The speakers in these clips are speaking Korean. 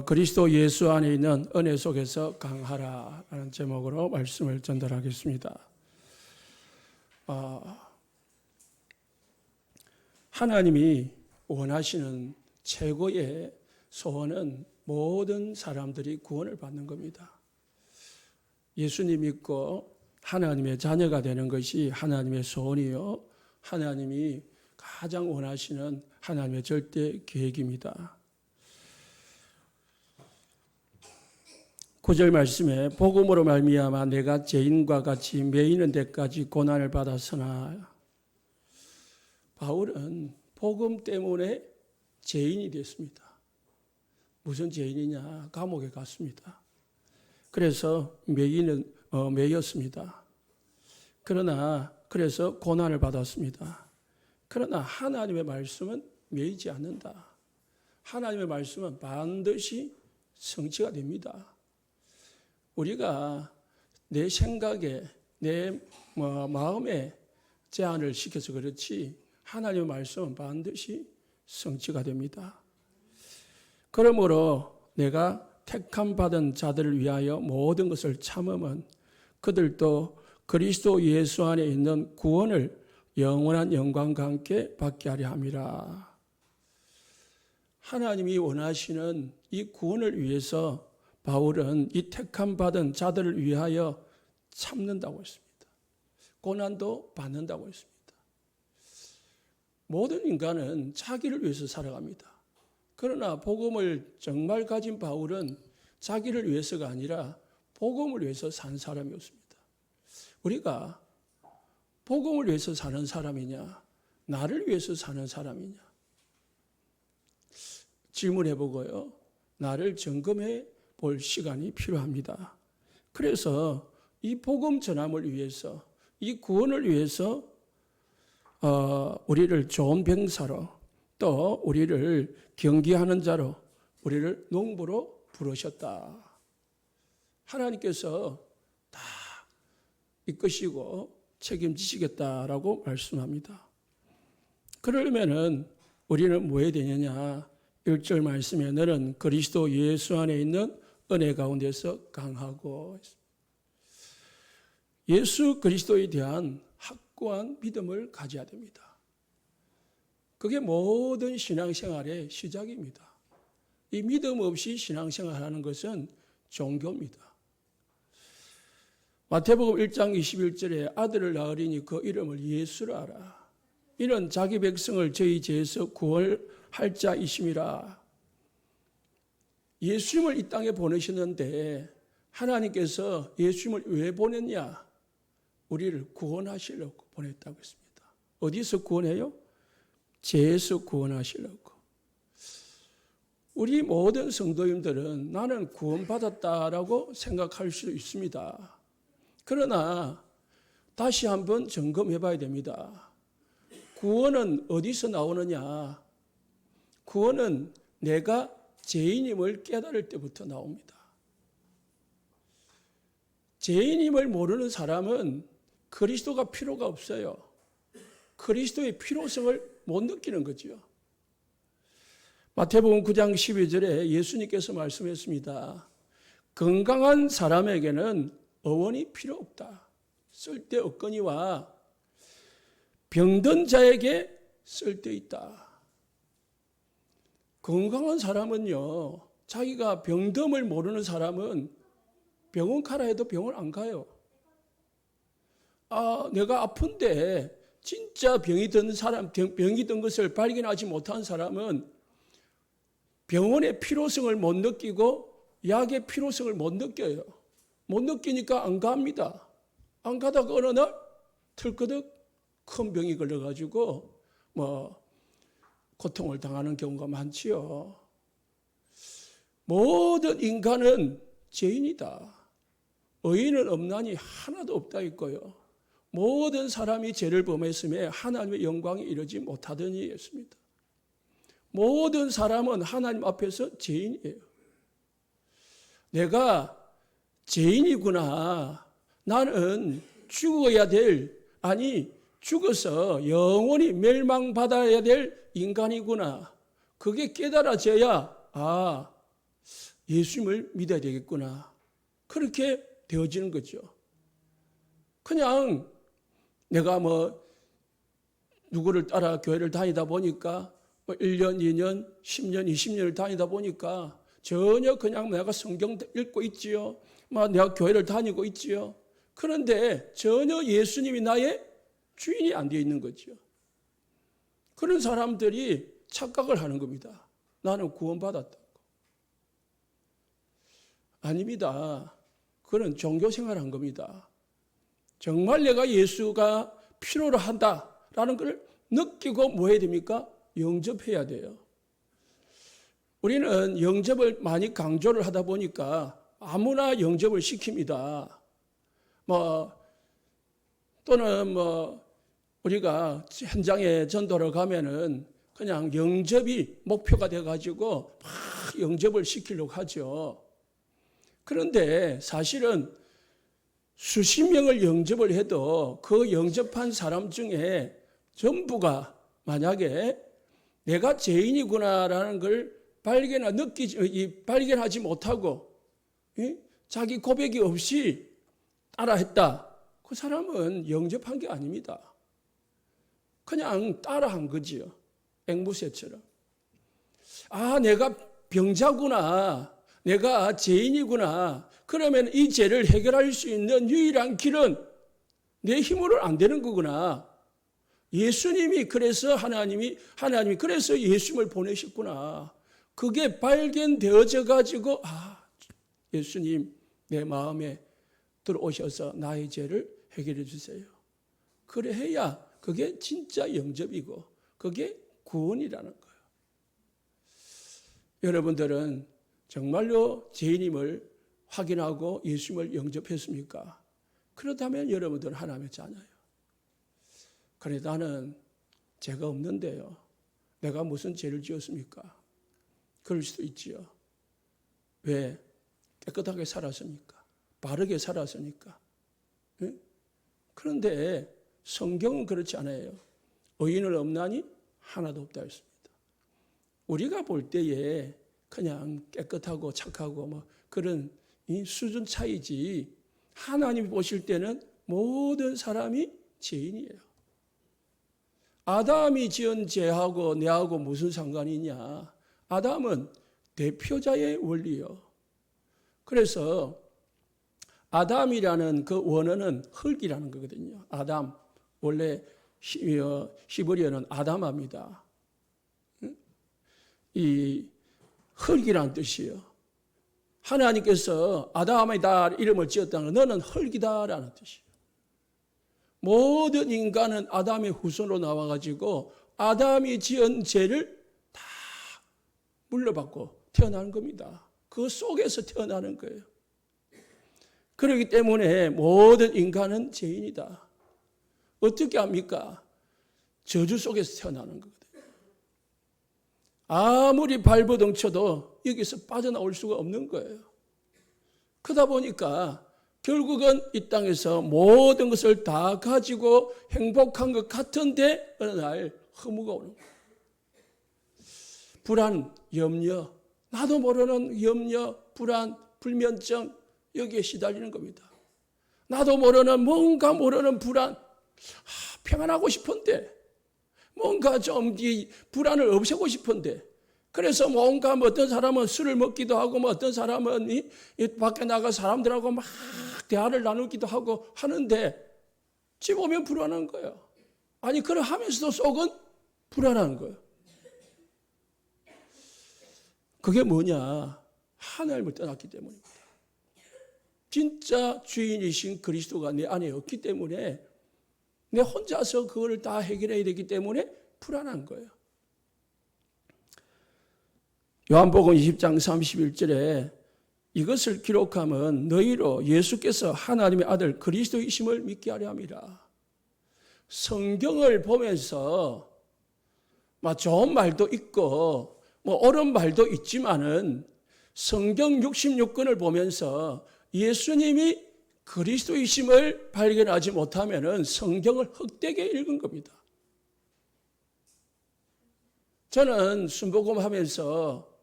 그리스도 예수 안에 있는 은혜 속에서 강하라라는 제목으로 말씀을 전달하겠습니다. 하나님이 원하시는 최고의 소원은 모든 사람들이 구원을 받는 겁니다. 예수님 믿고 하나님의 자녀가 되는 것이 하나님의 소원이요, 하나님이 가장 원하시는 하나님의 절대 계획입니다. 9절 말씀에 복음으로 말미암아 내가 죄인과 같이 매이는 데까지 고난을 받았으나, 바울은 복음 때문에 죄인이 됐습니다. 무슨 죄인이냐? 감옥에 갔습니다. 그래서 매였습니다. 그래서 고난을 받았습니다. 그러나 하나님의 말씀은 매이지 않는다. 하나님의 말씀은 반드시 성취가 됩니다. 우리가 내 생각에, 내 마음에 제한을 시켜서 그렇지 하나님의 말씀은 반드시 성취가 됩니다. 그러므로 내가 택함 받은 자들을 위하여 모든 것을 참음은 그들도 그리스도 예수 안에 있는 구원을 영원한 영광과 함께 받게 하려 함이라. 하나님이 원하시는 이 구원을 위해서 바울은 이 택함 받은 자들을 위하여 참는다고 했습니다. 고난도 받는다고 했습니다. 모든 인간은 자기를 위해서 살아갑니다. 그러나 복음을 정말 가진 바울은 자기를 위해서가 아니라 복음을 위해서 산 사람이었습니다. 우리가 복음을 위해서 사는 사람이냐, 나를 위해서 사는 사람이냐? 질문해 보고요. 나를 점검해 볼 시간이 필요합니다. 그래서 이 복음 전함을 위해서, 이 구원을 위해서 우리를 좋은 병사로, 또 우리를 경기하는 자로, 우리를 농부로 부르셨다. 하나님께서 다 이끄시고 책임지시겠다라고 말씀합니다. 그러려면은 우리는 뭐 해야 되느냐? 1절 말씀에 너는 그리스도 예수 안에 있는 은혜 가운데서 강하고, 예수 그리스도에 대한 확고한 믿음을 가져야 됩니다. 그게 모든 신앙생활의 시작입니다. 이 믿음 없이 신앙생활하는 것은 종교입니다. 마태복음 1장 21절에 아들을 낳으리니 그 이름을 예수라 하라. 이는 자기 백성을 저희 죄에서 구원할 자이심이라. 예수님을 이 땅에 보내셨는데 하나님께서 예수님을 왜 보냈냐? 우리를 구원하시려고 보냈다고 했습니다. 어디서 구원해요? 죄에서 구원하시려고. 우리 모든 성도님들은 나는 구원받았다라고 생각할 수 있습니다. 그러나 다시 한번 점검해 봐야 됩니다. 구원은 어디서 나오느냐? 구원은 내가 죄인임을 깨달을 때부터 나옵니다. 죄인임을 모르는 사람은 그리스도가 필요가 없어요. 그리스도의 필요성을 못 느끼는 거죠. 마태복음 9장 12절에 예수님께서 말씀했습니다. 건강한 사람에게는 의원이 필요 없다. 쓸데없거니와 병든 자에게 쓸데있다. 건강한 사람은요, 자기가 병듦을 모르는 사람은 병원 가라 해도 병원 안 가요. 내가 아픈데 진짜 병이 든 것을 발견하지 못한 사람은 병원의 필요성을 못 느끼고 약의 필요성을 못 느껴요. 못 느끼니까 안 갑니다. 안 가다가 어느 날 털거덕 큰 병이 걸려가지고 고통을 당하는 경우가 많지요. 모든 인간은 죄인이다. 의인은 없나니 하나도 없다 있고요. 모든 사람이 죄를 범했음에 하나님의 영광에 이르지 못하더니 했습니다. 모든 사람은 하나님 앞에서 죄인이에요. 내가 죄인이구나. 나는 죽어서 영원히 멸망받아야 될 인간이구나. 그게 깨달아져야 예수님을 믿어야 되겠구나. 그렇게 되어지는 거죠. 그냥 내가 누구를 따라 교회를 다니다 보니까 1년, 2년, 10년, 20년을 다니다 보니까 전혀 그냥 내가 성경 읽고 있지요. 내가 교회를 다니고 있지요. 그런데 전혀 예수님이 나의 주인이 안 되어 있는 거죠. 그런 사람들이 착각을 하는 겁니다. 나는 구원받았다고. 아닙니다. 그런 종교 생활한 겁니다. 정말 내가 예수가 필요로 한다라는 걸 느끼고 뭐 해야 됩니까? 영접해야 돼요. 우리는 영접을 많이 강조를 하다 보니까 아무나 영접을 시킵니다. 또는 우리가 현장에 전도를 가면은 그냥 영접이 목표가 돼가지고 막 영접을 시키려고 하죠. 그런데 사실은 수십 명을 영접을 해도 그 영접한 사람 중에 전부가 만약에 내가 죄인이구나라는 걸 발견하지 못하고 자기 고백이 없이 따라했다. 그 사람은 영접한 게 아닙니다. 그냥 따라한 거지요. 앵무새처럼. 내가 병자구나. 내가 죄인이구나. 그러면 이 죄를 해결할 수 있는 유일한 길은 내 힘으로는 안 되는 거구나. 예수님이 그래서 하나님이 그래서 예수님을 보내셨구나. 그게 발견되어져 가지고 예수님 내 마음에 들어오셔서 나의 죄를 해결해 주세요. 그래 해야 그게 진짜 영접이고 그게 구원이라는 거예요. 여러분들은 정말로 죄인임을 확인하고 예수님을 영접했습니까? 그렇다면 여러분들은 하나님의 자녀예요. 그래 나는 죄가 없는데요. 내가 무슨 죄를 지었습니까? 그럴 수도 있지요. 왜? 깨끗하게 살았으니까. 바르게 살았으니까. 그런데 성경은 그렇지 않아요. 의인은 없나니 하나도 없다 했습니다. 우리가 볼 때에 그냥 깨끗하고 착하고 그런 이 수준 차이지 하나님이 보실 때는 모든 사람이 죄인이에요. 아담이 지은 죄하고 내하고 무슨 상관이냐. 아담은 대표자의 원리요. 그래서 아담이라는 그 원어는 흙이라는 거거든요. 아담, 원래 히브리어는 아담합니다. 이 흙이라는 뜻이에요. 하나님께서 아담에다 이름을 지었다는 건 너는 흙이다라는 뜻이에요. 모든 인간은 아담의 후손으로 나와가지고 아담이 지은 죄를 다 물려받고 태어나는 겁니다. 그 속에서 태어나는 거예요. 그렇기 때문에 모든 인간은 죄인이다. 어떻게 합니까? 저주 속에서 태어나는 거거든요. 아무리 발버둥 쳐도 여기서 빠져나올 수가 없는 거예요. 그러다 보니까 결국은 이 땅에서 모든 것을 다 가지고 행복한 것 같은데 어느 날 허무가 오는 거예요. 불안, 염려, 나도 모르는 염려, 불안, 불면증 여기에 시달리는 겁니다. 나도 모르는 뭔가 모르는 불안, 평안하고 싶은데 뭔가 좀 이 불안을 없애고 싶은데 그래서 뭔가 어떤 사람은 술을 먹기도 하고 어떤 사람은 이 밖에 나가 사람들하고 막 대화를 나누기도 하고 하는데 집 오면 불안한 거예요. 아니 그걸 하면서도 속은 불안한 거예요. 그게 뭐냐? 하나님을 떠났기 때문입니다. 진짜 주인이신 그리스도가 내 안에 없기 때문에 내 혼자서 그걸 다 해결해야 되기 때문에 불안한 거예요. 요한복음 20장 31절에 이것을 기록하면 너희로 예수께서 하나님의 아들 그리스도이심을 믿게 하려 함이라. 성경을 보면서 좋은 말도 있고 옳은 말도 있지만은 성경 66권을 보면서 예수님이 그리스도이심을 발견하지 못하면은 성경을 헛되게 읽은 겁니다. 저는 순복음 하면서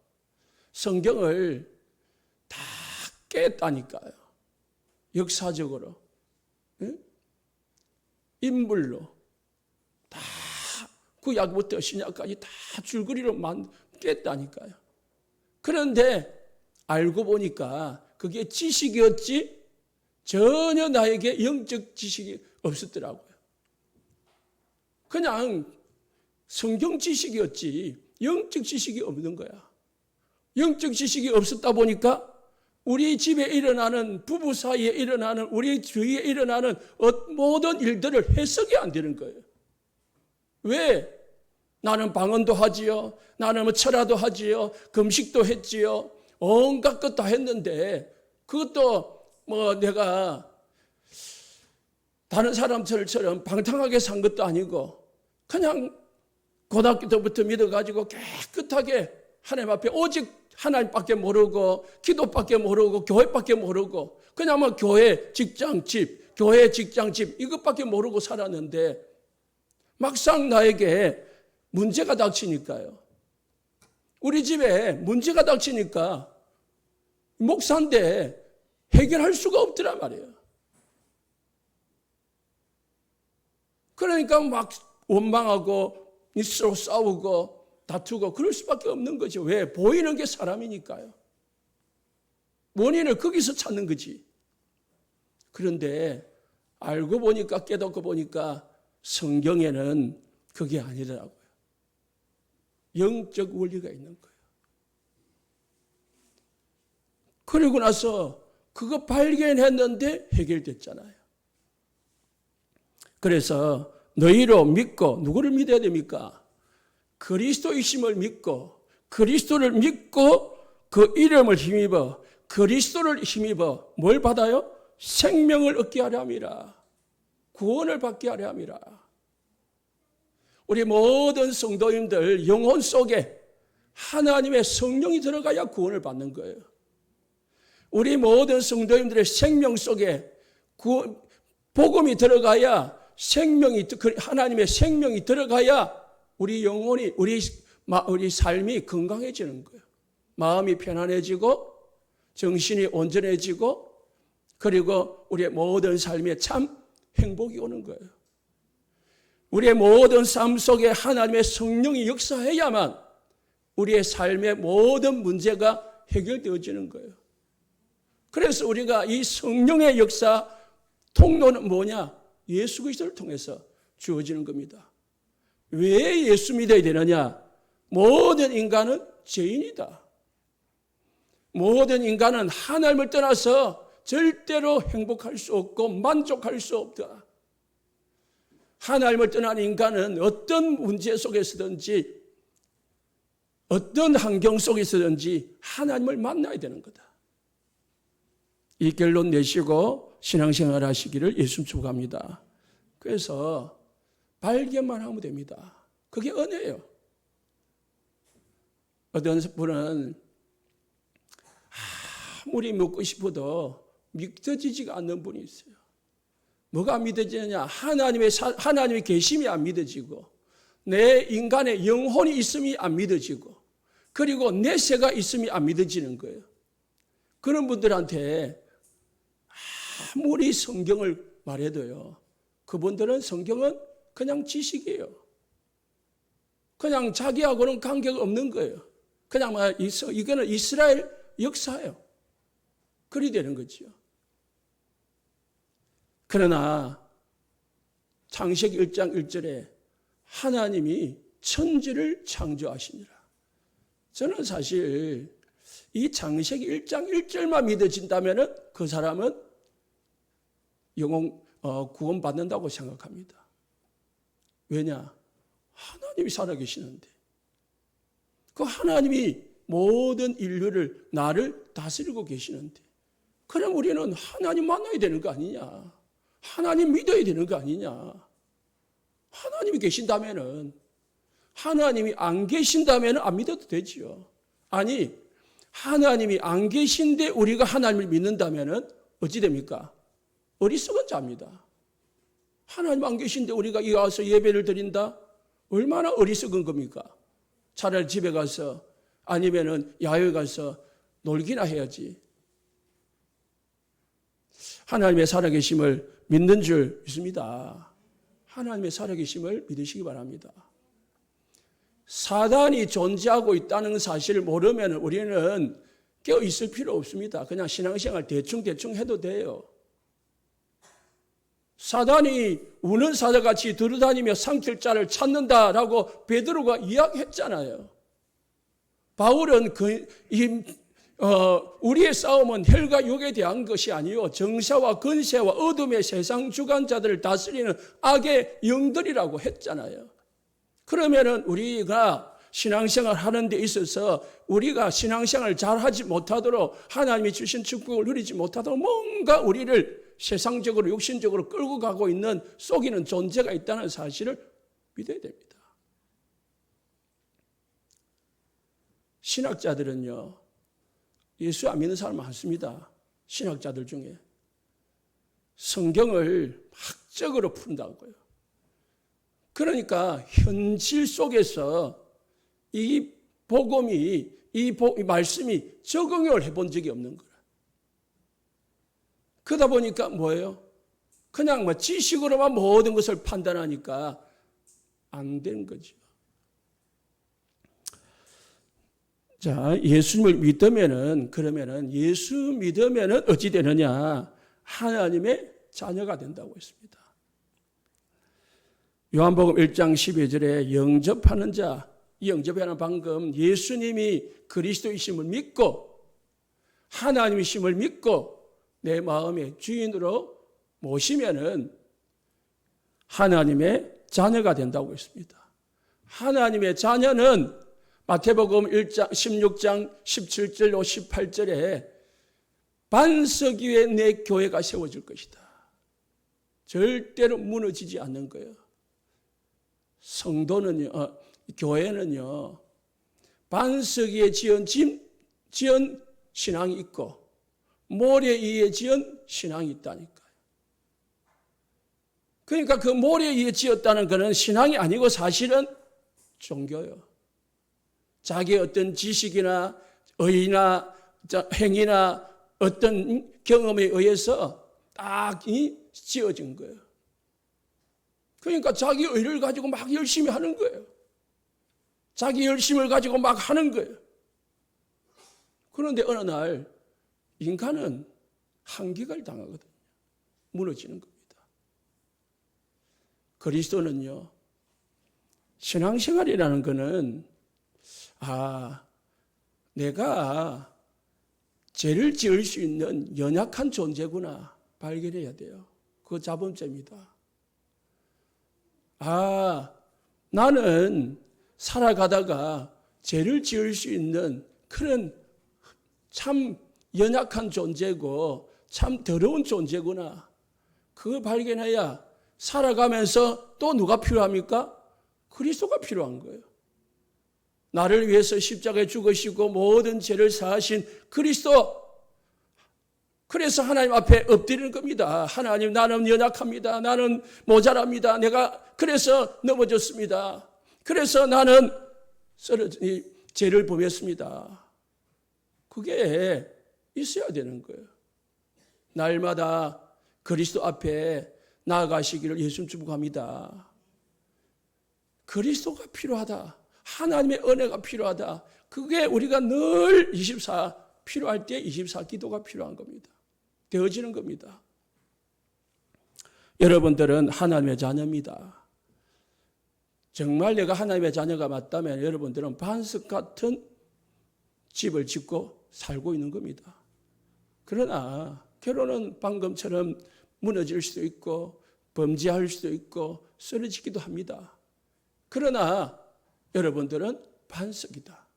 성경을 깼다니까요. 역사적으로. 응? 인물로 다 구약부터 신약까지 다 줄거리로 깼다니까요. 그런데 알고 보니까 그게 지식이었지 전혀 나에게 영적 지식이 없었더라고요. 그냥 성경 지식이었지 영적 지식이 없는 거야. 영적 지식이 없었다 보니까 우리 집에 일어나는 부부 사이에 일어나는 우리 주위에 일어나는 모든 일들을 해석이 안 되는 거예요. 왜? 나는 방언도 하지요. 나는 철화도 하지요. 금식도 했지요. 온갖 것 다 했는데 그것도 내가 다른 사람들처럼 방탕하게 산 것도 아니고 그냥 고등학교 때부터 믿어가지고 깨끗하게 하나님 앞에 오직 하나님밖에 모르고 기도밖에 모르고 교회밖에 모르고 그냥 교회, 직장, 집, 교회, 직장, 집 이것밖에 모르고 살았는데 막상 나에게 문제가 닥치니까요. 우리 집에 문제가 닥치니까 목사인데 해결할 수가 없더란 말이에요. 그러니까 막 원망하고 서로 싸우고 다투고 그럴 수밖에 없는 거죠. 왜? 보이는 게 사람이니까요. 원인을 거기서 찾는 거지. 그런데 알고 보니까 깨닫고 보니까 성경에는 그게 아니더라고요. 영적 원리가 있는 거예요. 그리고 나서 그거 발견했는데 해결됐잖아요. 그래서 너희로 믿고 누구를 믿어야 됩니까? 그리스도이심을 믿고 그리스도를 믿고 그 이름을 힘입어 그리스도를 힘입어 뭘 받아요? 생명을 얻게 하려 함이라. 구원을 받게 하려 함이라. 우리 모든 성도님들 영혼 속에 하나님의 성령이 들어가야 구원을 받는 거예요. 우리 모든 성도님들의 생명 속에 복음이 들어가야 하나님의 생명이 들어가야 우리 영혼이 우리 삶이 건강해지는 거예요. 마음이 편안해지고 정신이 온전해지고 그리고 우리의 모든 삶에 참 행복이 오는 거예요. 우리의 모든 삶 속에 하나님의 성령이 역사해야만 우리의 삶의 모든 문제가 해결되어지는 거예요. 그래서 우리가 이 성령의 역사 통로는 뭐냐? 예수 그리스도를 통해서 주어지는 겁니다. 왜 예수 믿어야 되느냐? 모든 인간은 죄인이다. 모든 인간은 하나님을 떠나서 절대로 행복할 수 없고 만족할 수 없다. 하나님을 떠난 인간은 어떤 문제 속에서든지 어떤 환경 속에서든지 하나님을 만나야 되는 거다. 이 결론 내시고 신앙생활 하시기를 예수 축복합니다. 그래서 발견만 하면 됩니다. 그게 은혜예요. 어떤 분은 아무리 묻고 싶어도 믿어지지가 않는 분이 있어요. 뭐가 믿어지느냐? 하나님의 계심이 안 믿어지고 내 인간의 영혼이 있음이 안 믿어지고 그리고 내세가 있음이 안 믿어지는 거예요. 그런 분들한테 아무리 성경을 말해도요. 그분들은 성경은 그냥 지식이에요. 그냥 자기하고는 관계가 없는 거예요. 그냥 이거는 이스라엘 역사예요. 그리 되는 거죠. 그러나 창세기 1장 1절에 하나님이 천지를 창조하시니라. 저는 사실 이 창세기 1장 1절만 믿어진다면 그 사람은 구원 받는다고 생각합니다. 왜냐? 하나님이 살아계시는데 그 하나님이 모든 인류를 나를 다스리고 계시는데 그럼 우리는 하나님 만나야 되는 거 아니냐? 하나님 믿어야 되는 거 아니냐? 하나님이 계신다면은 하나님이 안 계신다면 안 믿어도 되지요. 아니 하나님이 안 계신데 우리가 하나님을 믿는다면 어찌 됩니까? 어리석은 자입니다. 하나님 안 계신데 우리가 이 와서 예배를 드린다? 얼마나 어리석은 겁니까? 차라리 집에 가서 아니면은 야외에 가서 놀기나 해야지. 하나님의 살아계심을 믿는 줄 믿습니다. 하나님의 살아계심을 믿으시기 바랍니다. 사단이 존재하고 있다는 사실을 모르면 우리는 깨어 있을 필요 없습니다. 그냥 신앙생활 대충 해도 돼요. 사단이 우는 사자같이 두루다니며 삼킬 자를 찾는다라고 베드로가 이야기했잖아요. 바울은 우리의 싸움은 혈과 육에 대한 것이 아니요 정사와 권세와 어둠의 세상 주관자들을 다스리는 악의 영들이라고 했잖아요. 그러면은 우리가 신앙생활 하는 데 있어서 우리가 신앙생활을 잘하지 못하도록 하나님이 주신 축복을 누리지 못하도록 뭔가 우리를 세상적으로 육신적으로 끌고 가고 있는 속이는 존재가 있다는 사실을 믿어야 됩니다. 신학자들은요, 예수 안 믿는 사람 많습니다. 신학자들 중에. 성경을 학적으로 푼다고요. 그러니까 현실 속에서 이 복음이, 이 말씀이 적응을 해본 적이 없는 거라. 그러다 보니까 뭐예요? 그냥 지식으로만 모든 것을 판단하니까 안 되는 거죠. 자, 예수님을 믿으면은, 그러면은 예수 믿으면은 어찌 되느냐? 하나님의 자녀가 된다고 했습니다. 요한복음 1장 12절에 영접하는 자, 이 영접하는 방금 예수님이 그리스도이심을 믿고 하나님이심을 믿고 내 마음의 주인으로 모시면은 하나님의 자녀가 된다고 했습니다. 하나님의 자녀는 마태복음 1장 16장 17절로 18절에 반석 위에 내 교회가 세워질 것이다. 절대로 무너지지 않는 거예요. 성도는요, 교회는요, 반석 위에 지은 신앙이 있고 모래 위에 지은 신앙이 있다니까요. 그러니까 그 모래 위에 지었다는 것은 신앙이 아니고 사실은 종교요. 자기의 어떤 지식이나 의나 행위나 어떤 경험에 의해서 딱 지어진 거예요. 그러니까 자기 의를 가지고 막 열심히 하는 거예요. 자기 열심을 가지고 막 하는 거예요. 그런데 어느 날 인간은 한계를 당하거든요. 무너지는 겁니다. 그리스도는요, 신앙생활이라는 것은 내가 죄를 지을 수 있는 연약한 존재구나 발견해야 돼요. 그거 자범죄입니다. 나는 살아가다가 죄를 지을 수 있는 그런 참 연약한 존재고 참 더러운 존재구나. 그거 발견해야 살아가면서 또 누가 필요합니까? 그리스도가 필요한 거예요. 나를 위해서 십자가에 죽으시고 모든 죄를 사하신 그리스도. 그래서 하나님 앞에 엎드리는 겁니다. 하나님, 나는 연약합니다. 나는 모자랍니다. 내가 그래서 넘어졌습니다. 그래서 나는 죄를 범했습니다. 그게 있어야 되는 거예요. 날마다 그리스도 앞에 나아가시기를 예수님 축복합니다. 그리스도가 필요하다. 하나님의 은혜가 필요하다. 그게 우리가 늘 필요할 때 24 기도가 필요한 겁니다. 되어지는 겁니다. 여러분들은 하나님의 자녀입니다. 정말 내가 하나님의 자녀가 맞다면 여러분들은 반석 같은 집을 짓고 살고 있는 겁니다. 그러나 결혼은 방금처럼 무너질 수도 있고 범죄할 수도 있고 쓰러지기도 합니다. 그러나 여러분들은 반석이다.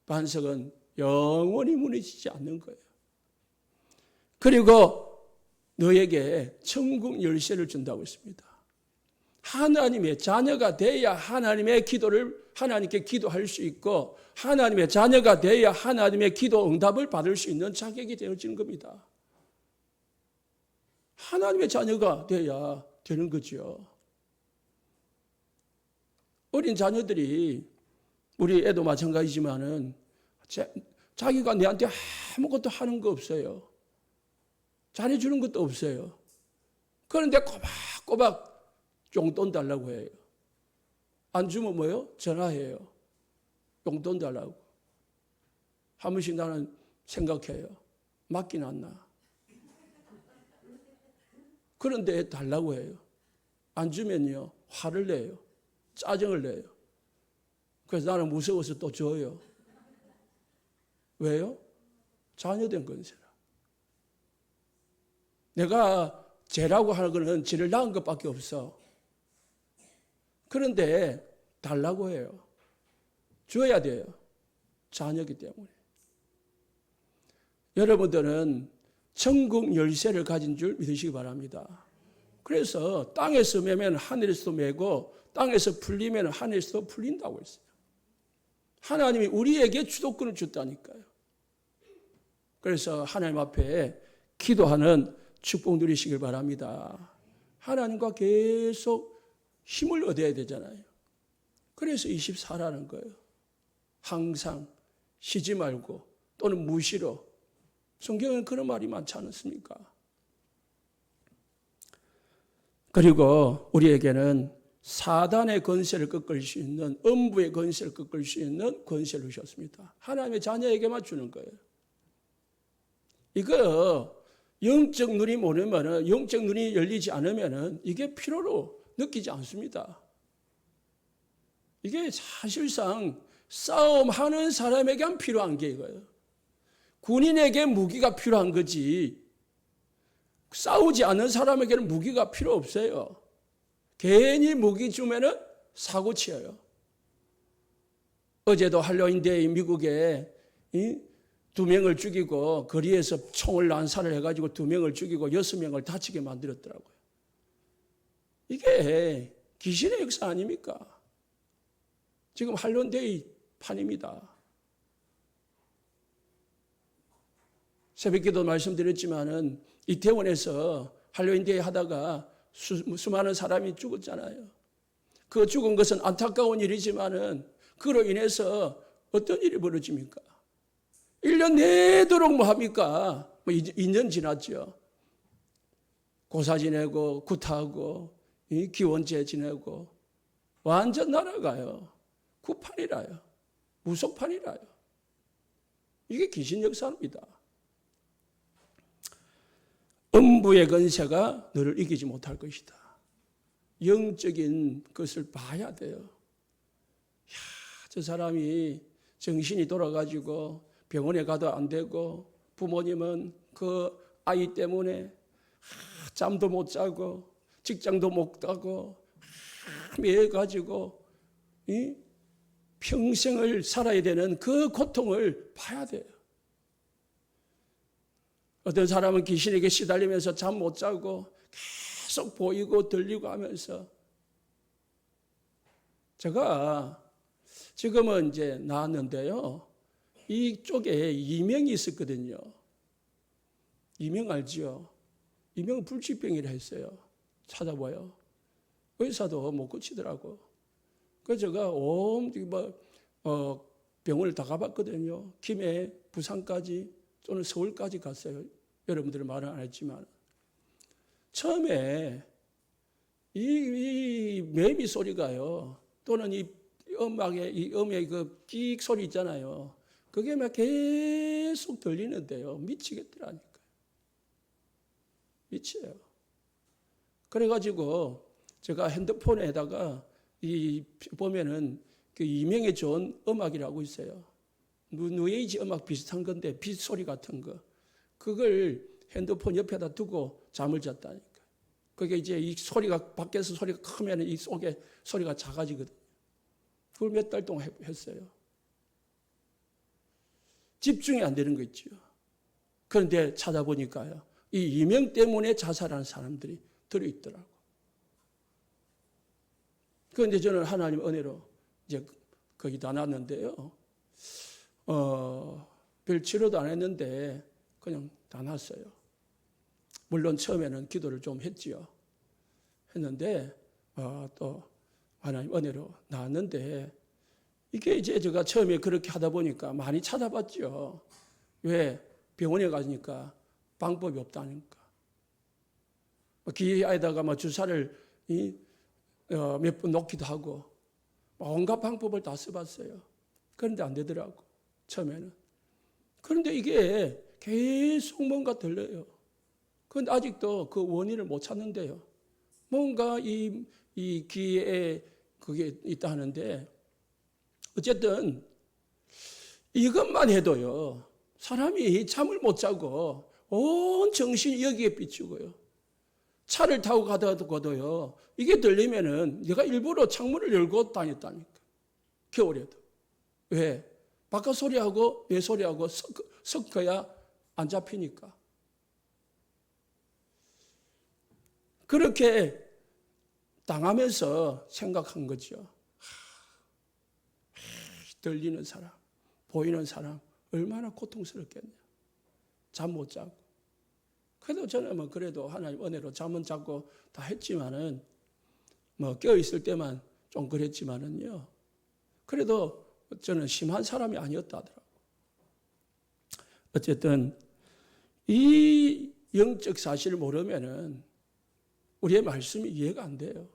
반석은 영원히 무너지지 않는 거예요. 그리고 너에게 천국 열쇠를 준다고 했습니다. 하나님의 자녀가 돼야 하나님의 기도를 하나님께 기도할 수 있고 하나님의 자녀가 돼야 하나님의 기도 응답을 받을 수 있는 자격이 되어지는 겁니다. 하나님의 자녀가 돼야 되는 거죠. 어린 자녀들이 우리 애도 마찬가지지만은 자기가 내한테 아무것도 하는 거 없어요. 잘해주는 것도 없어요. 그런데 꼬박꼬박 용돈 달라고 해요. 안 주면 뭐요? 전화해요. 용돈 달라고. 한 번씩 나는 생각해요. 맞긴 않나. 그런데 달라고 해요. 안 주면요, 화를 내요. 짜증을 내요. 그래서 나는 무서워서 또 줘요. 왜요? 자녀된 건세라. 내가 죄라고 하는 거는 지를 낳은 것밖에 없어. 그런데 달라고 해요. 줘야 돼요. 자녀이기 때문에. 여러분들은 천국 열쇠를 가진 줄 믿으시기 바랍니다. 그래서 땅에서 매면 하늘에서도 매고 땅에서 풀리면 하늘에서도 풀린다고 했어요. 하나님이 우리에게 주도권을 줬다니까요. 그래서 하나님 앞에 기도하는 축복 누리시길 바랍니다. 하나님과 계속 힘을 얻어야 되잖아요. 그래서 24라는 거예요. 항상 쉬지 말고 또는 무시로. 성경에는 그런 말이 많지 않습니까? 그리고 우리에게는 사단의 권세를 꺾을 수 있는, 음부의 권세를 꺾을 수 있는 권세를 주셨습니다. 하나님의 자녀에게만 주는 거예요. 이거 영적 눈이 모르면, 영적 눈이 열리지 않으면 이게 필요로 느끼지 않습니다. 이게 사실상 싸움하는 사람에게만 필요한 게 이거예요. 군인에게 무기가 필요한 거지 싸우지 않는 사람에게는 무기가 필요 없어요. 괜히 무기 주면은 사고 치여요. 어제도 할로윈데이 미국에 2명을 죽이고 거리에서 총을 난사를 해가지고 2명을 죽이고 6명을 다치게 만들었더라고요. 이게 귀신의 역사 아닙니까? 지금 할로윈데이 판입니다. 새벽기도 말씀드렸지만은 이태원에서 할로윈데이 하다가 수많은 사람이 죽었잖아요. 그 죽은 것은 안타까운 일이지만은 그로 인해서 어떤 일이 벌어집니까? 1년 내도록 뭐 합니까? 2년 지났죠. 고사 지내고 구타하고 기원제 지내고 완전 날아가요. 구판이라요. 무속판이라요. 이게 귀신 역사입니다. 음부의 권세가 너를 이기지 못할 것이다. 영적인 것을 봐야 돼요. 저 사람이 정신이 돌아가지고 병원에 가도 안 되고 부모님은 그 아이 때문에 잠도 못 자고 직장도 못 가고 매일 가지고 평생을 살아야 되는 그 고통을 봐야 돼요. 어떤 사람은 귀신에게 시달리면서 잠 못 자고 계속 보이고 들리고 하면서 제가 지금은 이제 나았는데요. 이쪽에 이명이 있었거든요. 이명 알지요? 이명은 불치병이라 했어요. 찾아봐요. 의사도 못 고치더라고. 그래서 제가 병원을 다 가봤거든요. 김해, 부산까지 또는 서울까지 갔어요. 여러분들은 말은 안 했지만 처음에 이 매미 소리가요. 또는 이 음의 그 끽 소리 있잖아요. 그게 막 계속 들리는데요. 미치겠더라니까요. 미쳐요. 그래가지고 제가 핸드폰에다가 보면은 그 이명에 좋은 음악이라고 있어요. 뉴에이지 음악 비슷한 건데 빗소리 같은 거. 그걸 핸드폰 옆에다 두고 잠을 잤다니까. 그게 이제 이 소리가 밖에서 소리가 크면 이 속에 소리가 작아지거든요. 그걸 몇 달 동안 했어요. 집중이 안 되는 거 있죠. 그런데 찾아보니까요. 이 이명 때문에 자살하는 사람들이 들어있더라고. 그런데 저는 하나님 은혜로 이제 거기 다 놨는데요. 별 치료도 안 했는데 그냥 다 놨어요. 물론 처음에는 기도를 좀 했지요. 했는데 또 하나님 은혜로 나왔는데 이게 이제 제가 처음에 그렇게 하다 보니까 많이 찾아봤죠. 왜? 병원에 가니까 방법이 없다니까. 귀에다가 뭐 주사를 몇 번 놓기도 하고 온갖 방법을 다 써봤어요. 그런데 안 되더라고, 처음에는. 그런데 이게 계속 뭔가 들려요. 그런데 아직도 그 원인을 못 찾는데요. 뭔가 이 귀에 그게 있다 하는데, 어쨌든 이것만 해도요, 사람이 잠을 못 자고 온 정신이 여기에 비추고요. 차를 타고 가다가도요, 이게 들리면은 내가 일부러 창문을 열고 다녔다니까. 겨울에도. 왜? 바깥 소리하고 내 소리하고 섞어야 안 잡히니까. 그렇게 당하면서 생각한 거죠. 들리는 사람, 보이는 사람, 얼마나 고통스럽겠냐. 잠 못 자고. 그래도 저는 뭐 그래도 하나님 은혜로 잠은 자고 다 했지만은, 뭐 깨어있을 때만 좀 그랬지만은요. 그래도 저는 심한 사람이 아니었다 하더라고요. 어쨌든 이 영적 사실을 모르면은 우리의 말씀이 이해가 안 돼요.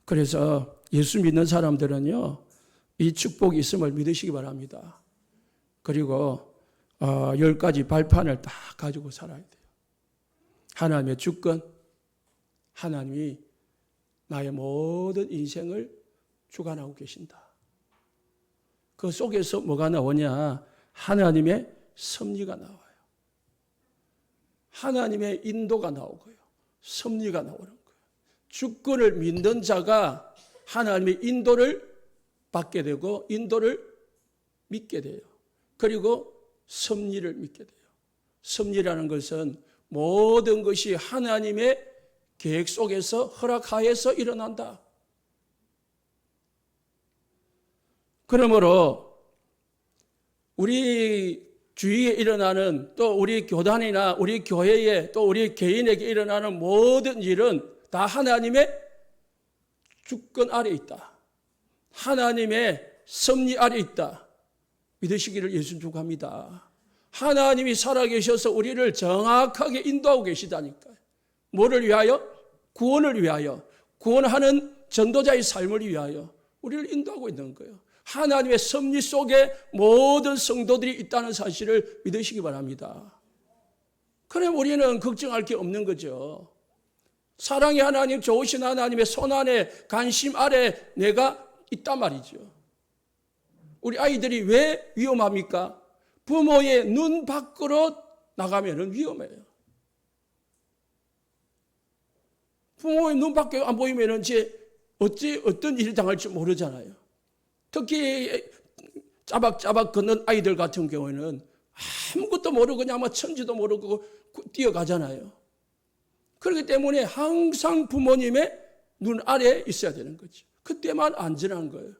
그래서 예수 믿는 사람들은요, 이 축복이 있음을 믿으시기 바랍니다. 그리고 10가지 발판을 다 가지고 살아야 돼요. 하나님의 주권, 하나님이 나의 모든 인생을 주관하고 계신다. 그 속에서 뭐가 나오냐? 하나님의 섭리가 나와요. 하나님의 인도가 나오고요. 섭리가 나오는 거예요. 주권을 믿는 자가 하나님의 인도를 받게 되고 인도를 믿게 돼요. 그리고 섭리를 믿게 돼요. 섭리라는 것은 모든 것이 하나님의 계획 속에서 허락하에서 일어난다. 그러므로 우리 주위에 일어나는, 또 우리 교단이나 우리 교회에, 또 우리 개인에게 일어나는 모든 일은 다 하나님의 주권 아래 있다. 하나님의 섭리 아래 있다. 믿으시기를 예수 축복합니다. 하나님이 살아계셔서 우리를 정확하게 인도하고 계시다니까요. 뭐를 위하여? 구원을 위하여. 구원하는 전도자의 삶을 위하여 우리를 인도하고 있는 거예요. 하나님의 섭리 속에 모든 성도들이 있다는 사실을 믿으시기 바랍니다. 그럼 우리는 걱정할 게 없는 거죠. 사랑의 하나님, 좋으신 하나님의 손 안에, 관심 아래 내가 있단 말이죠. 우리 아이들이 왜 위험합니까? 부모의 눈 밖으로 나가면 위험해요. 부모의 눈 밖에 안 보이면 어떤 일이 당할지 모르잖아요. 특히 짜박짜박 걷는 아이들 같은 경우에는 아무것도 모르고 그냥 아마 천지도 모르고 뛰어가잖아요. 그렇기 때문에 항상 부모님의 눈 아래에 있어야 되는 거죠. 그때만 안전한 거예요.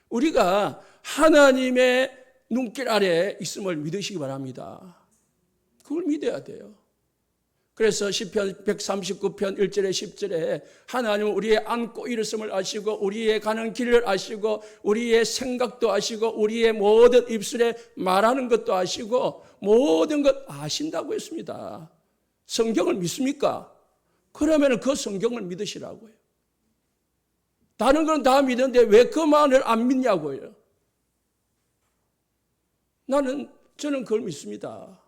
우리가 하나님의 눈길 아래에 있음을 믿으시기 바랍니다. 그걸 믿어야 돼요. 그래서 시편 139편 1절에 10절에 하나님은 우리의 앉고 일었음을 아시고 우리의 가는 길을 아시고 우리의 생각도 아시고 우리의 모든 입술에 말하는 것도 아시고 모든 것 아신다고 했습니다. 성경을 믿습니까? 그러면 그 성경을 믿으시라고요. 다른 건 다 믿는데 왜 그만을 안 믿냐고요. 저는 그걸 믿습니다.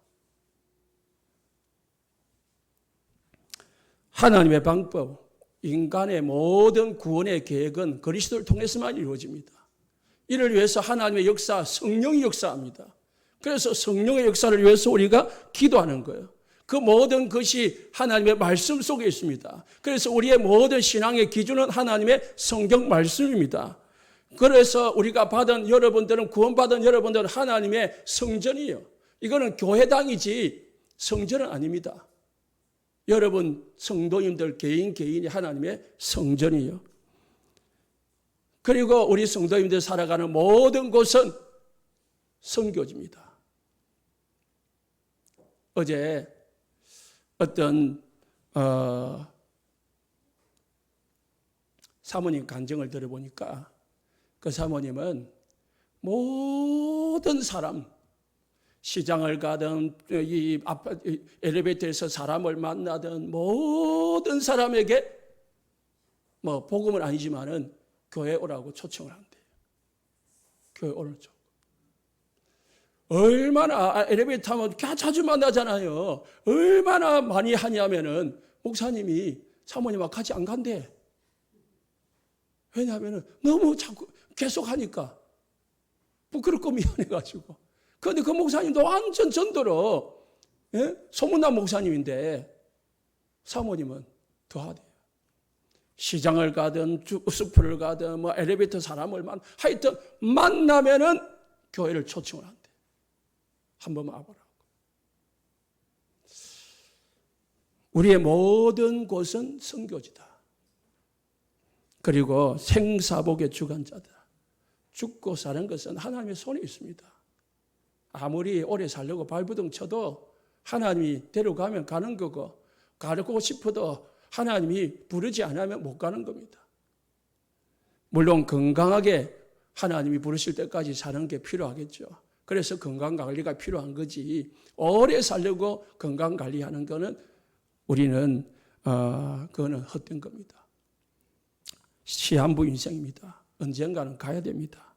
하나님의 방법, 인간의 모든 구원의 계획은 그리스도를 통해서만 이루어집니다. 이를 위해서 하나님의 역사, 성령이 역사합니다. 그래서 성령의 역사를 위해서 우리가 기도하는 거예요. 그 모든 것이 하나님의 말씀 속에 있습니다. 그래서 우리의 모든 신앙의 기준은 하나님의 성경 말씀입니다. 그래서 우리가 여러분들은 구원받은 여러분들은 하나님의 성전이에요. 이거는 교회당이지 성전은 아닙니다. 여러분 성도님들 개인이 하나님의 성전이에요. 그리고 우리 성도님들 살아가는 모든 곳은 선교지입니다. 어제 어떤 사모님 간증을 들어보니까 그 사모님은 모든 사람, 시장을 가든 이 엘리베이터에서 사람을 만나든 모든 사람에게 뭐 복음은 아니지만은 교회 오라고 초청을 한대요. 교회 오라죠. 얼마나 엘리베이터 타면 자주 만나잖아요. 얼마나 많이 하냐면은 목사님이 사모님하고 같이 안 간대. 왜냐하면은 너무 자꾸 계속 하니까 부끄럽고 미안해가지고. 그런데 그 목사님도 완전 전도로 소문난 목사님인데 사모님은 더 하대요. 시장을 가든 숲을 가든 뭐 엘리베이터 사람을 하여튼 만나면은 교회를 초청을 한대. 한번 와보라고. 우리의 모든 곳은 선교지다. 그리고 생사복의 주관자다. 죽고 사는 것은 하나님의 손에 있습니다. 아무리 오래 살려고 발부둥 쳐도 하나님이 데려가면 가는 거고, 가고 싶어도 하나님이 부르지 않으면 못 가는 겁니다. 물론 건강하게 하나님이 부르실 때까지 사는 게 필요하겠죠. 그래서 건강관리가 필요한 거지, 오래 살려고 건강관리하는 거는 우리는 그거는 헛된 겁니다. 시한부 인생입니다. 언젠가는 가야 됩니다.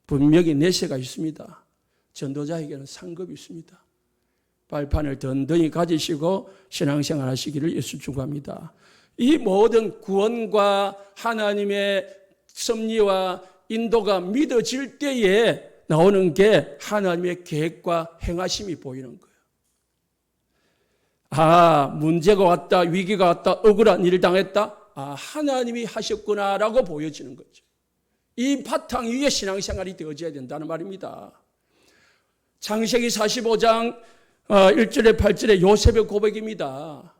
분명히 내세가 있습니다. 전도자에게는 상급이 있습니다. 발판을 든든히 가지시고 신앙생활 하시기를 예수 축원합니다. 이 모든 구원과 하나님의 섭리와 인도가 믿어질 때에 나오는 게 하나님의 계획과 행하심이 보이는 거예요. 아, 문제가 왔다, 위기가 왔다, 억울한 일을 당했다. 아, 하나님이 하셨구나라고 보여지는 거죠. 이 바탕 위에 신앙생활이 되어져야 된다는 말입니다. 창세기 45장 1절에 8절에 요셉의 고백입니다.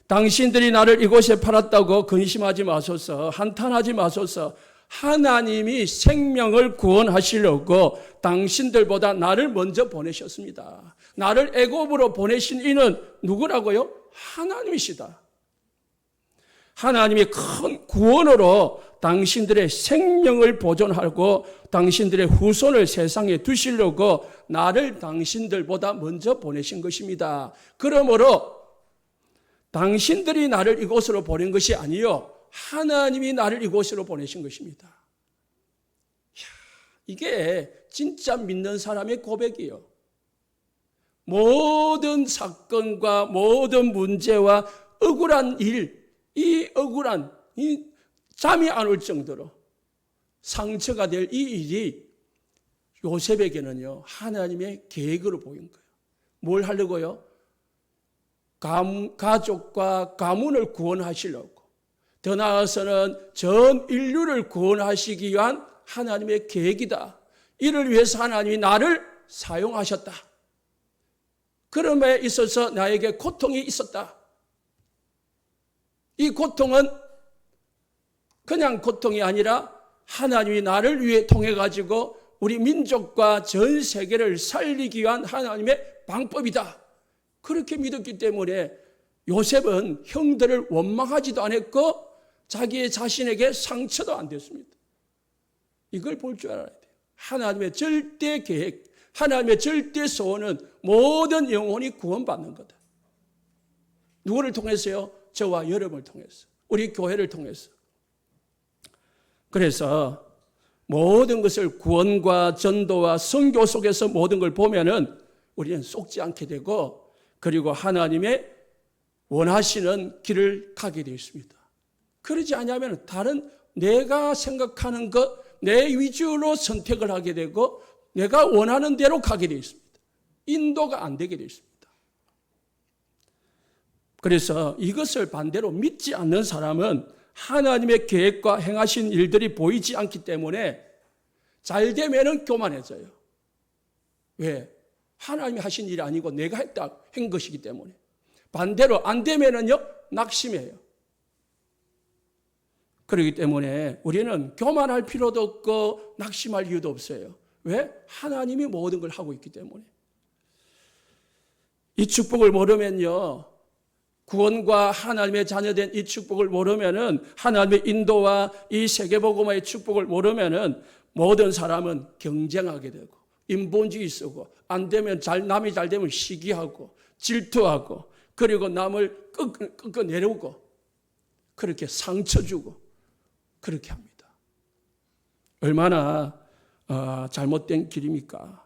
당신들이 나를 이곳에 팔았다고 근심하지 마소서, 한탄하지 마소서. 하나님이 생명을 구원하시려고 당신들보다 나를 먼저 보내셨습니다. 나를 애굽으로 보내신 이는 누구라고요? 하나님이시다. 하나님이 큰 구원으로 당신들의 생명을 보존하고 당신들의 후손을 세상에 두시려고 나를 당신들보다 먼저 보내신 것입니다. 그러므로 당신들이 나를 이곳으로 보낸 것이 아니요, 하나님이 나를 이곳으로 보내신 것입니다. 이게 진짜 믿는 사람의 고백이에요. 모든 사건과 모든 문제와 억울한 일, 이 억울한, 잠이 안 올 정도로 상처가 될 이 일이 요셉에게는요, 하나님의 계획으로 보인 거예요. 뭘 하려고요? 가족과 가문을 구원하시려고, 더 나아가서는 전 인류를 구원하시기 위한 하나님의 계획이다. 이를 위해서 하나님이 나를 사용하셨다. 그럼에 있어서 나에게 고통이 있었다. 이 고통은 그냥 고통이 아니라 하나님이 나를 위해 통해 가지고 우리 민족과 전 세계를 살리기 위한 하나님의 방법이다. 그렇게 믿었기 때문에 요셉은 형들을 원망하지도 않았고 자기의 자신에게 상처도 안 됐습니다. 이걸 볼 줄 알아야 돼요. 하나님의 절대 계획, 하나님의 절대 소원은 모든 영혼이 구원받는 거다. 누구를 통해서요? 저와 여러분을 통해서, 우리 교회를 통해서. 그래서 모든 것을 구원과 전도와 선교 속에서 모든 걸 보면은 우리는 속지 않게 되고, 그리고 하나님의 원하시는 길을 가게 되어 있습니다. 그러지 않으면 다른 내가 생각하는 것, 내 위주로 선택을 하게 되고 내가 원하는 대로 가게 되어 있습니다. 인도가 안 되게 되어 있습니다. 그래서 이것을 반대로 믿지 않는 사람은 하나님의 계획과 행하신 일들이 보이지 않기 때문에 잘 되면은 교만해져요. 왜? 하나님이 하신 일이 아니고 내가 한 것이기 때문에. 반대로 안 되면은요, 낙심해요. 그렇기 때문에 우리는 교만할 필요도 없고 낙심할 이유도 없어요. 왜? 하나님이 모든 걸 하고 있기 때문에. 이 축복을 모르면요, 구원과 하나님의 자녀된 이 축복을 모르면은, 하나님의 인도와 이 세계복음화의 축복을 모르면은 모든 사람은 경쟁하게 되고 인본주의 쓰고, 안 되면 남이 잘 되면 시기하고, 질투하고, 그리고 남을 꺾어내려고, 그렇게 상처 주고, 그렇게 합니다. 얼마나 잘못된 길입니까?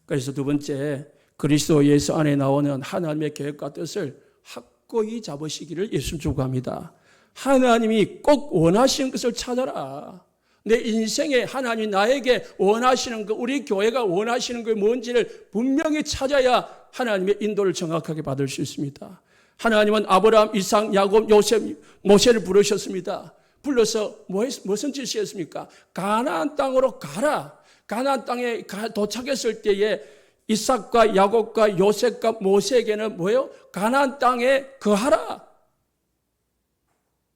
그래서 두 번째, 그리스도 예수 안에 나오는 하나님의 계획과 뜻을 확고히 잡으시기를 예수님 축복합니다. 하나님이 꼭 원하시는 것을 찾아라. 내 인생에 하나님이 나에게 원하시는 것, 우리 교회가 원하시는 게 뭔지를 분명히 찾아야 하나님의 인도를 정확하게 받을 수 있습니다. 하나님은 아브라함, 이삭, 야곱, 요셉, 모세를 부르셨습니다. 불러서 무슨 지시했습니까? 가나안 땅으로 가라. 가나안 땅에 도착했을 때에 이삭과 야곱과 요셉과 모세에게는 뭐예요? 가나안 땅에 거하라.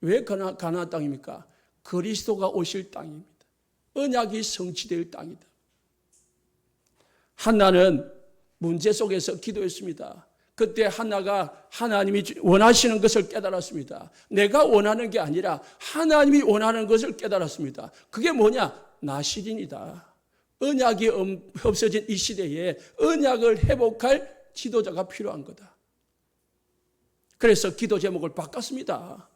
왜 가나안 땅입니까? 그리스도가 오실 땅입니다. 언약이 성취될 땅이다. 한나는 문제 속에서 기도했습니다. 그때 한나가 하나님이 원하시는 것을 깨달았습니다. 내가 원하는 게 아니라 하나님이 원하는 것을 깨달았습니다. 그게 뭐냐? 나실인이다. 언약이 없어진 이 시대에 언약을 회복할 지도자가 필요한 거다. 그래서 기도 제목을 바꿨습니다.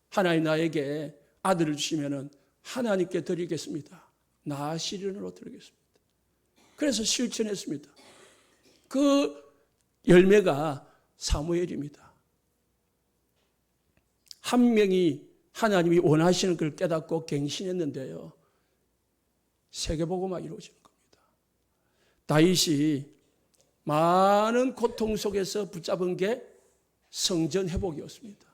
하나님 나에게 아들을 주시면은 하나님께 드리겠습니다. 나실인으로 드리겠습니다. 그래서 실천했습니다. 그 열매가 사무엘입니다. 한 명이 하나님이 원하시는 걸 깨닫고 갱신했는데요. 세계복음화 이루어지는 겁니다. 다윗이 많은 고통 속에서 붙잡은 게 성전 회복이었습니다.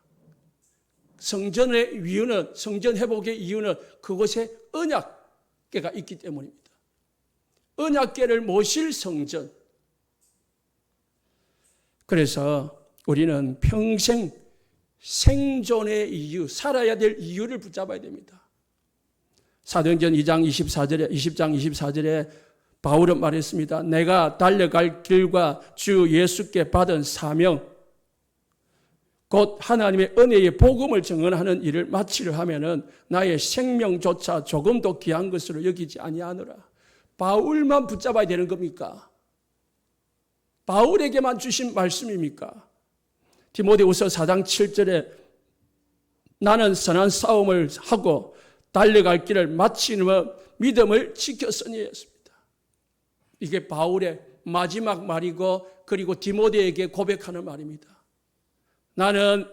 성전의 이유는, 성전 회복의 이유는 그곳에 언약궤가 있기 때문입니다. 언약궤를 모실 성전. 그래서 우리는 평생 생존의 이유, 살아야 될 이유를 붙잡아야 됩니다. 사도행전 2장 24절에 바울은 말했습니다. 내가 달려갈 길과 주 예수께 받은 사명, 곧 하나님의 은혜의 복음을 증언하는 일을 마치려 하면은 나의 생명조차 조금도 귀한 것으로 여기지 아니하노라. 바울만 붙잡아야 되는 겁니까? 바울에게만 주신 말씀입니까? 디모데후서 4장 7절에 나는 선한 싸움을 하고 달려갈 길을 마치는 믿음을 지켰으니 했습니다. 이게 바울의 마지막 말이고, 그리고 디모데에게 고백하는 말입니다. 나는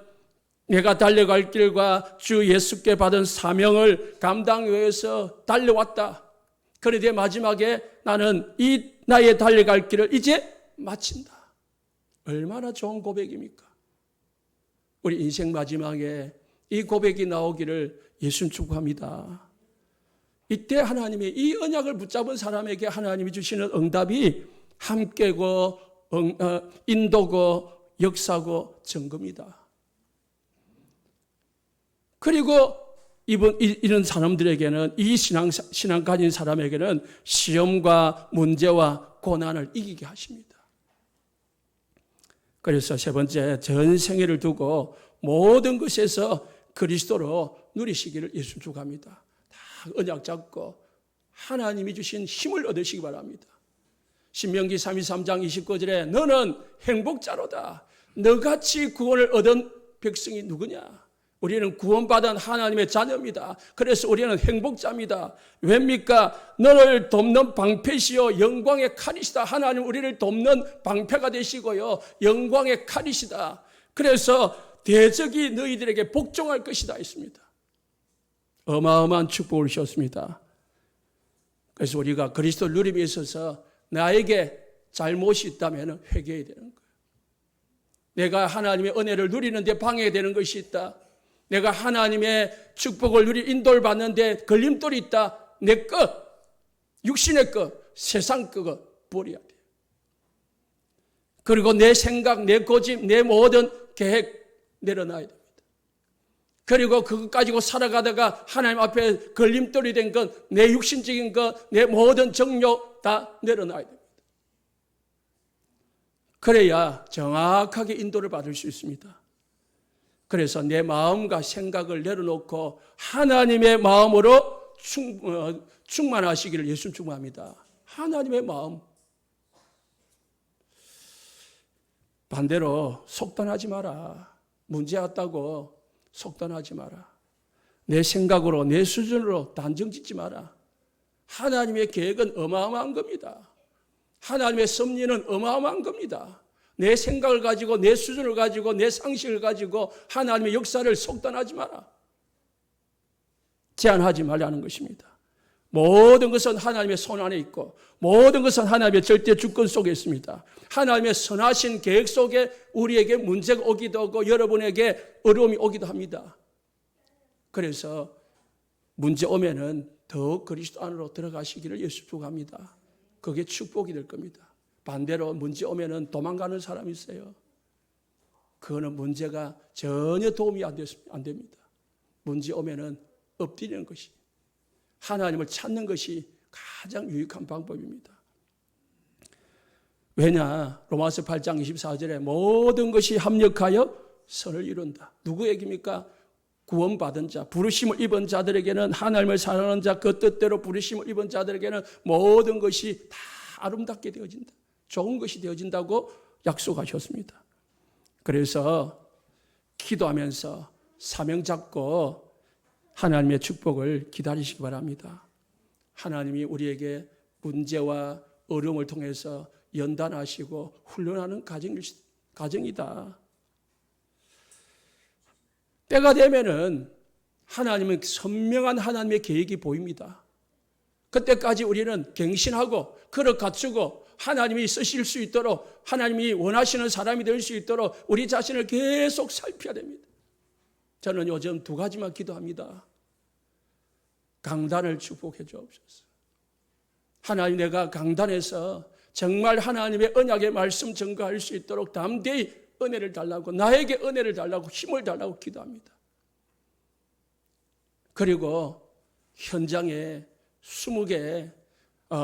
내가 달려갈 길과 주 예수께 받은 사명을 감당하기 위해서 달려왔다. 그런데 마지막에 나는 이 나의 달려갈 길을 이제 마친다. 얼마나 좋은 고백입니까? 우리 인생 마지막에 이 고백이 나오기를 예수님 축복합니다. 이때 하나님이 이 언약을 붙잡은 사람에게 하나님이 주시는 응답이 함께고 인도고 역사고 증거입니다. 그리고 이런 사람들에게는, 이 신앙 가진 사람에게는 시험과 문제와 고난을 이기게 하십니다. 그래서 세 번째, 전 생애를 두고 모든 것에서 그리스도로 누리시기를 예수 축복합니다. 다 언약 잡고 하나님이 주신 힘을 얻으시기 바랍니다. 신명기 33장 29절에 너는 행복자로다. 너같이 구원을 얻은 백성이 누구냐? 우리는 구원받은 하나님의 자녀입니다. 그래서 우리는 행복자입니다. 왜입니까? 너를 돕는 방패시요 영광의 칼이시다. 하나님 우리를 돕는 방패가 되시고요, 영광의 칼이시다. 그래서 대적이 너희들에게 복종할 것이다 했습니다. 어마어마한 축복을 주셨습니다. 그래서 우리가 그리스도 누림에 있어서 나에게 잘못이 있다면 회개해야 되는 거예요. 내가 하나님의 은혜를 누리는데 방해되는 것이 있다. 내가 하나님의 축복을 인도를 받는데 걸림돌이 있다. 내 것, 육신의 것, 세상 것 버려야 돼. 그리고 내 생각, 내 고집, 내 모든 계획 내려놔야 됩니다. 그리고 그것 가지고 살아가다가 하나님 앞에 걸림돌이 된 것, 내 육신적인 것, 내 모든 정욕 다 내려놔야 됩니다. 그래야 정확하게 인도를 받을 수 있습니다. 그래서 내 마음과 생각을 내려놓고 하나님의 마음으로 충만하시기를 예수 축복합니다. 하나님의 마음. 반대로 속단하지 마라. 문제 왔다고 속단하지 마라. 내 생각으로 내 수준으로 단정 짓지 마라. 하나님의 계획은 어마어마한 겁니다. 하나님의 섭리는 어마어마한 겁니다. 내 생각을 가지고 내 수준을 가지고 내 상식을 가지고 하나님의 역사를 속단하지 마라. 제한하지 말라는 것입니다. 모든 것은 하나님의 손 안에 있고 모든 것은 하나님의 절대 주권 속에 있습니다. 하나님의 선하신 계획 속에 우리에게 문제가 오기도 하고 여러분에게 어려움이 오기도 합니다. 그래서 문제 오면은 더 그리스도 안으로 들어가시기를 예수 축복합니다. 그게 축복이 될 겁니다. 반대로 문제 오면은 도망가는 사람이 있어요. 그거는 문제가 전혀 도움이 안 됩니다. 문제 오면은 엎드리는 것이, 하나님을 찾는 것이 가장 유익한 방법입니다. 왜냐? 로마서 8장 24절에 모든 것이 합력하여 선을 이룬다. 누구 얘기입니까? 구원받은 자, 부르심을 입은 자들에게는, 하나님을 사랑하는 자, 그 뜻대로 부르심을 입은 자들에게는 모든 것이 다 아름답게 되어진다. 좋은 것이 되어진다고 약속하셨습니다. 그래서 기도하면서 사명 잡고 하나님의 축복을 기다리시기 바랍니다. 하나님이 우리에게 문제와 어려움을 통해서 연단하시고 훈련하는 가정이다. 때가 되면은 하나님은 선명한 하나님의 계획이 보입니다. 그때까지 우리는 갱신하고 그릇 갖추고 하나님이 쓰실 수 있도록, 하나님이 원하시는 사람이 될 수 있도록 우리 자신을 계속 살펴야 됩니다. 저는 요즘 두 가지만 기도합니다. 강단을 축복해 주옵소서. 하나님, 내가 강단에서 정말 하나님의 언약의 말씀 증거할 수 있도록 담대히 은혜를 달라고, 나에게 은혜를 달라고, 힘을 달라고 기도합니다. 그리고 현장에 20개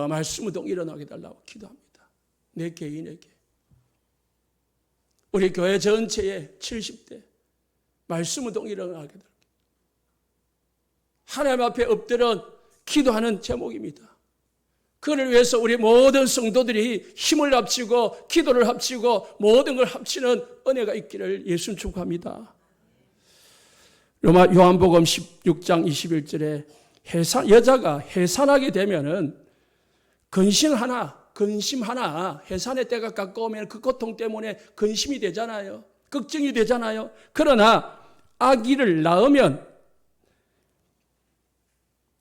말씀 운동 일어나게 달라고 기도합니다. 내 개인에게. 우리 교회 전체에 70대 말씀 운동 일어나게 달라고. 하나님 앞에 엎드려 기도하는 제목입니다. 그를 위해서 우리 모든 성도들이 힘을 합치고 기도를 합치고 모든 걸 합치는 은혜가 있기를 예수님 축복합니다. 요한복음 16장 21절에 여자가 해산하게 되면은 근심 하나 해산의 때가 가까우면 그 고통 때문에 근심이 되잖아요. 걱정이 되잖아요. 그러나 아기를 낳으면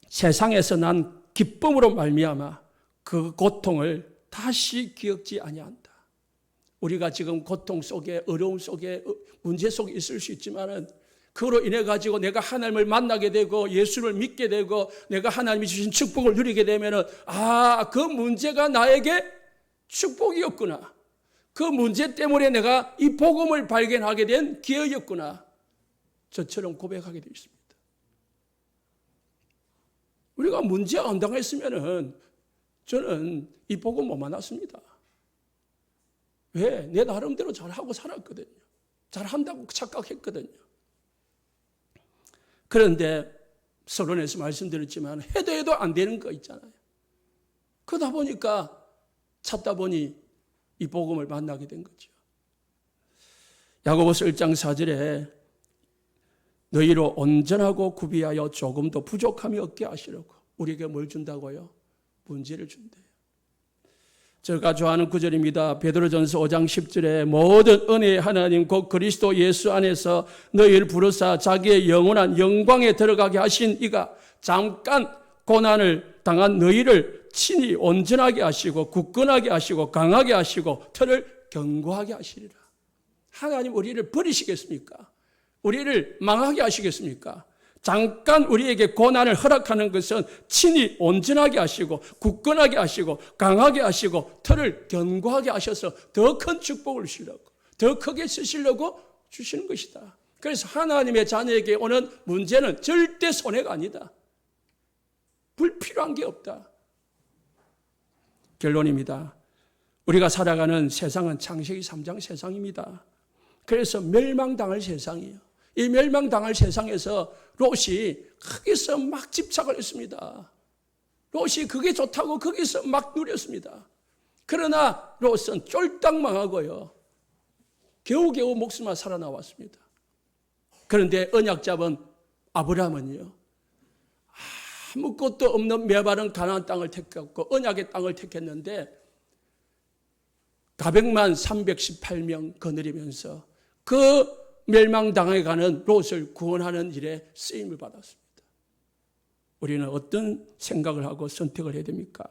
세상에서 난 기쁨으로 말미암아 그 고통을 다시 기억지 아니한다. 우리가 지금 고통 속에, 어려움 속에, 문제 속에 있을 수 있지만은 그로 인해 가지고 내가 하나님을 만나게 되고 예수를 믿게 되고 내가 하나님이 주신 축복을 누리게 되면은, 그 문제가 나에게 축복이었구나. 그 문제 때문에 내가 이 복음을 발견하게 된 기회였구나. 저처럼 고백하게 되어 있습니다. 우리가 문제 안 당했으면은 저는 이 복음 못 만났습니다. 왜? 내 나름대로 잘하고 살았거든요. 잘한다고 착각했거든요. 그런데 서론에서 말씀드렸지만 해도 안 되는 거 있잖아요. 그러다 보니까 찾다 보니 이 복음을 만나게 된 거죠. 야고보서 1장 4절에 너희로 온전하고 구비하여 조금도 부족함이 없게 하시려고. 우리에게 뭘 준다고요? 문제를 준대요. 제가 좋아하는 구절입니다. 베드로전서 5장 10절에 모든 은혜의 하나님 곧 그리스도 예수 안에서 너희를 부르사 자기의 영원한 영광에 들어가게 하신 이가 잠깐 고난을 당한 너희를 친히 온전하게 하시고 굳건하게 하시고 강하게 하시고 털을 견고하게 하시리라. 하나님 우리를 버리시겠습니까? 우리를 망하게 하시겠습니까? 잠깐 우리에게 고난을 허락하는 것은 친히 온전하게 하시고 굳건하게 하시고 강하게 하시고 털을 견고하게 하셔서 더 큰 축복을 주시려고, 더 크게 쓰시려고 주시는 것이다. 그래서 하나님의 자녀에게 오는 문제는 절대 손해가 아니다. 불필요한 게 없다. 결론입니다. 우리가 살아가는 세상은 창세기 3장 세상입니다. 그래서 멸망당할 세상이에요. 이 멸망당할 세상에서 롯이 거기서 막 집착을 했습니다. 롯이 그게 좋다고 거기서 막 누렸습니다. 그러나 롯은 쫄딱 망하고요. 겨우겨우 목숨만 살아나왔습니다. 그런데 언약 잡은 아브라함은요, 아무것도 없는 메바른 가나안 땅을 택했고 언약의 땅을 택했는데 가백만 318명 거느리면서 그 멸망당해 가는 롯을 구원하는 일에 쓰임을 받았습니다. 우리는 어떤 생각을 하고 선택을 해야 됩니까?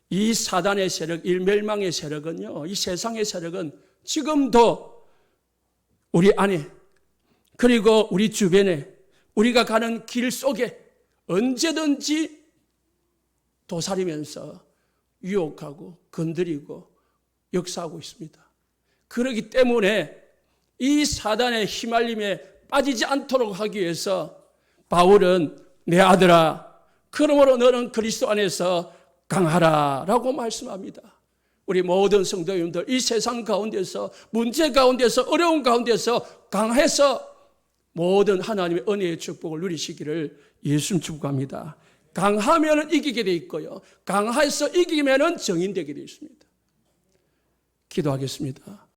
이 사단의 세력, 이 멸망의 세력은요, 이 세상의 세력은 지금도 우리 안에 그리고 우리 주변에 우리가 가는 길 속에 언제든지 도사리면서 유혹하고 건드리고 역사하고 있습니다. 그렇기 때문에 이 사단의 휘말림에 빠지지 않도록 하기 위해서 바울은 내 아들아 그러므로 너는 그리스도 안에서 강하라 라고 말씀합니다. 우리 모든 성도님들 이 세상 가운데서 문제 가운데서 어려운 가운데서 강해서 모든 하나님의 은혜의 축복을 누리시기를 예수님 축복합니다. 강하면 이기게 돼 있고요. 강해서 이기면 정인되게 돼 있습니다. 기도하겠습니다.